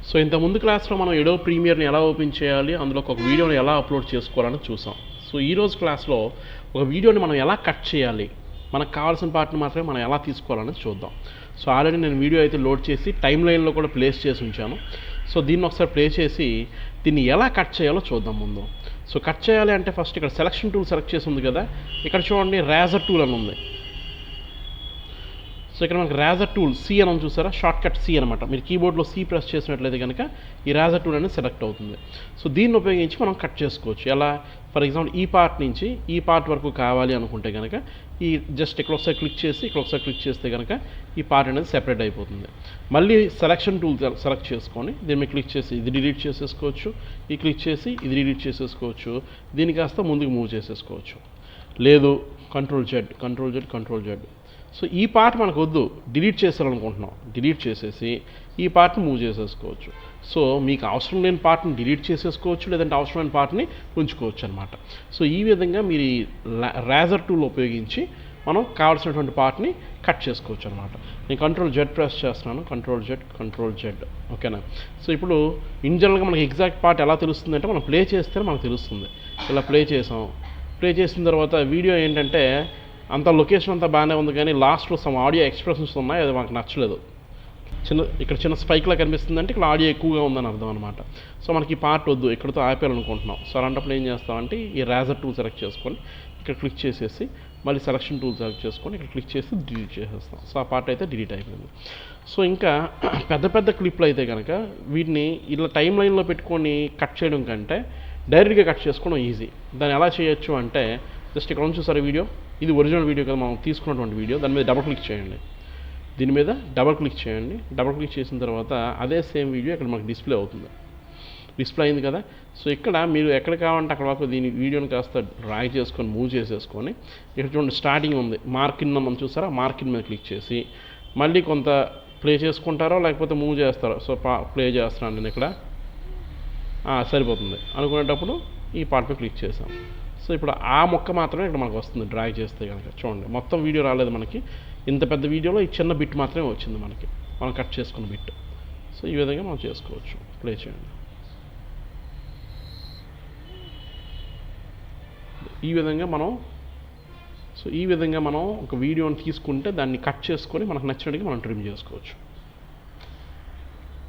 So ఇంత ముందు క్లాస్లో మనం Adobe ప్రీమియర్ని ఎలా ఓపెన్ చేయాలి, అందులో ఒక వీడియోని ఎలా అప్లోడ్ చేసుకోవాలని చూసాం. సో ఈరోజు క్లాస్లో ఒక వీడియోని మనం ఎలా కట్ చేయాలి, మనకు కావాల్సిన పార్ట్ని మాత్రమే మనం ఎలా తీసుకోవాలనేది చూద్దాం. సో ఆల్రెడీ నేను వీడియో అయితే లోడ్ చేసి టైమ్ లైన్లో కూడా ప్లేస్ చేసి ఉంచాను. సో దీన్ని ఒకసారి ప్లే చేసి దీన్ని ఎలా కట్ చేయాలో చూద్దాం ముందు. సో కట్ చేయాలి అంటే ఫస్ట్ ఇక్కడ సెలక్షన్ టూల్ సెలెక్ట్ చేసి ఉంది కదా, ఇక్కడ చూడండి రేజర్ టూల్ అని ఉంది. సో ఇక్కడ మనకి రేజర్ టూల్ సి అని చూసారా, షార్ట్ కట్ సి అనమాట. మీరు కీబోర్డ్లో సి ప్రెస్ చేసినట్లయితే కనుక ఈ రేజర్ టూల్ అనేది సెలెక్ట్ అవుతుంది. సో దీన్ని ఉపయోగించి మనం కట్ చేసుకోవచ్చు. ఎలా, ఫర్ ఎగ్జాంపుల్ ఈ పార్ట్ నుంచి ఈ పార్ట్ వరకు కావాలి అనుకుంటే కనుక ఈ జస్ట్ ఇక్కడ ఒకసారి క్లిక్ చేసి ఇక్కడ ఒకసారి క్లిక్ చేస్తే కనుక ఈ పార్ట్ అనేది సెపరేట్ అయిపోతుంది. మళ్ళీ సెలక్షన్ టూల్ సెలెక్ట్ చేసుకొని దీన్ని మీద క్లిక్ చేసి ఇది డిలీట్ చేసేసుకోవచ్చు, ఈ క్లిక్ చేసి ఇది డిలీట్ చేసేసుకోవచ్చు, దీన్ని కాస్త ముందుకు మూవ్ చేసేసుకోవచ్చు. లేదు కంట్రోల్ జెడ్. సో ఈ పార్ట్ మనకు వద్దు, డిలీట్ చేయాలనుకుంటున్నాం, డిలీట్ చేసేసి ఈ పార్ట్ని మూవ్ చేసేసుకోవచ్చు. సో మీకు అవసరం లేని పార్ట్ని డిలీట్ చేసేసుకోవచ్చు, లేదంటే అవసరమైన పార్ట్ని ఉంచుకోవచ్చు అనమాట. సో ఈ విధంగా మీరు ఈ రేజర్ టూల్ ఉపయోగించి మనం కావాల్సినటువంటి పార్ట్ని కట్ చేసుకోవచ్చు అనమాట. నేను కంట్రోల్ జెడ్ ప్రెస్ చేస్తున్నాను, కంట్రోల్ జెడ్ ఓకేనా. సో ఇప్పుడు ఇన్ జనరల్గా మనకి ఎగ్జాక్ట్ పార్ట్ ఎలా తెలుస్తుంది అంటే మనం ప్లే చేస్తే మనకు తెలుస్తుంది. ఇలా ప్లే చేసిన తర్వాత వీడియో ఏంటంటే అంత లొకేషన్ అంతా బాగానే ఉంది, కానీ లాస్ట్లో సమ్ ఆడియో ఎక్స్ప్రెషన్స్ ఉన్నాయి, అది మాకు నచ్చలేదు. ఇక్కడ చిన్న స్పైక్లా కనిపిస్తుందంటే ఇక్కడ ఆడియో ఎక్కువగా ఉందని అర్థం అనమాట. సో మనకి ఈ పార్ట్ వద్దు, ఇక్కడతో ఆపేయాలనుకుంటున్నాం. సో అలాంటప్పుడు ఏం చేస్తామంటే ఈ రేజర్ టూల్ సెలెక్ట్ చేసుకొని ఇక్కడ క్లిక్ చేసేసి మళ్ళీ సెలక్షన్ టూల్ సెలెక్ట్ చేసుకొని ఇక్కడ క్లిక్ చేసి డిలీట్ చేసేస్తాం. సో ఆ పార్ట్ అయితే డిలీట్ అయిపోయింది. సో ఇంకా పెద్ద క్లిప్లు అయితే కనుక వీటిని ఇలా టైం లైన్లో పెట్టుకొని కట్ చేయడం కంటే డైరెక్ట్గా కట్ చేసుకోవడం ఈజీ. దాన్ని ఎలా చేయొచ్చు అంటే జస్ట్ ఇక్కడ చూసారు వీడియో, ఇది ఒరిజినల్ వీడియో కదా మనం తీసుకున్నటువంటి వీడియో. దాని మీద డబుల్ క్లిక్ చేయండి, దీని మీద డబుల్ క్లిక్ చేసిన తర్వాత అదే సేమ్ వీడియో ఇక్కడ మనకు డిస్ప్లే అవుతుంది. డిస్ప్లే అయింది కదా. సో ఇక్కడ మీరు ఎక్కడ కావాలంటే అక్కడ వరకు దీని వీడియోని కాస్త డ్రాగ్ చేసుకొని మూవ్ చేసేసుకొని ఇక్కడ చూడండి స్టార్టింగ్ ఉంది మార్కిన్ మనం చూసారా, మార్కిన్ మీద క్లిక్ చేసి మళ్ళీ కొంత ప్లే చేసుకుంటారో లేకపోతే మూవ్ చేస్తారో. సో ప్లే చేస్తున్నాను నేను ఇక్కడ, సరిపోతుంది అనుకునేటప్పుడు ఈ పార్ట్ మీద క్లిక్ చేసాం. సో ఇప్పుడు ఆ మొక్క మాత్రమే ఇక్కడ మనకు వస్తుంది డ్రాగ్ చేస్తే కనుక. చూడండి మొత్తం వీడియో రాలేదు మనకి, ఇంత పెద్ద వీడియోలో ఈ చిన్న బిట్ మాత్రమే వచ్చింది మనకి, మనం కట్ చేసుకున్న బిట్. సో ఈ విధంగా మనం చేసుకోవచ్చు. ప్లే చేయండి. ఈ విధంగా మనం ఒక వీడియోని తీసుకుంటే దాన్ని కట్ చేసుకొని మనకు నచ్చినట్టుగా మనం ట్రిమ్ చేసుకోవచ్చు.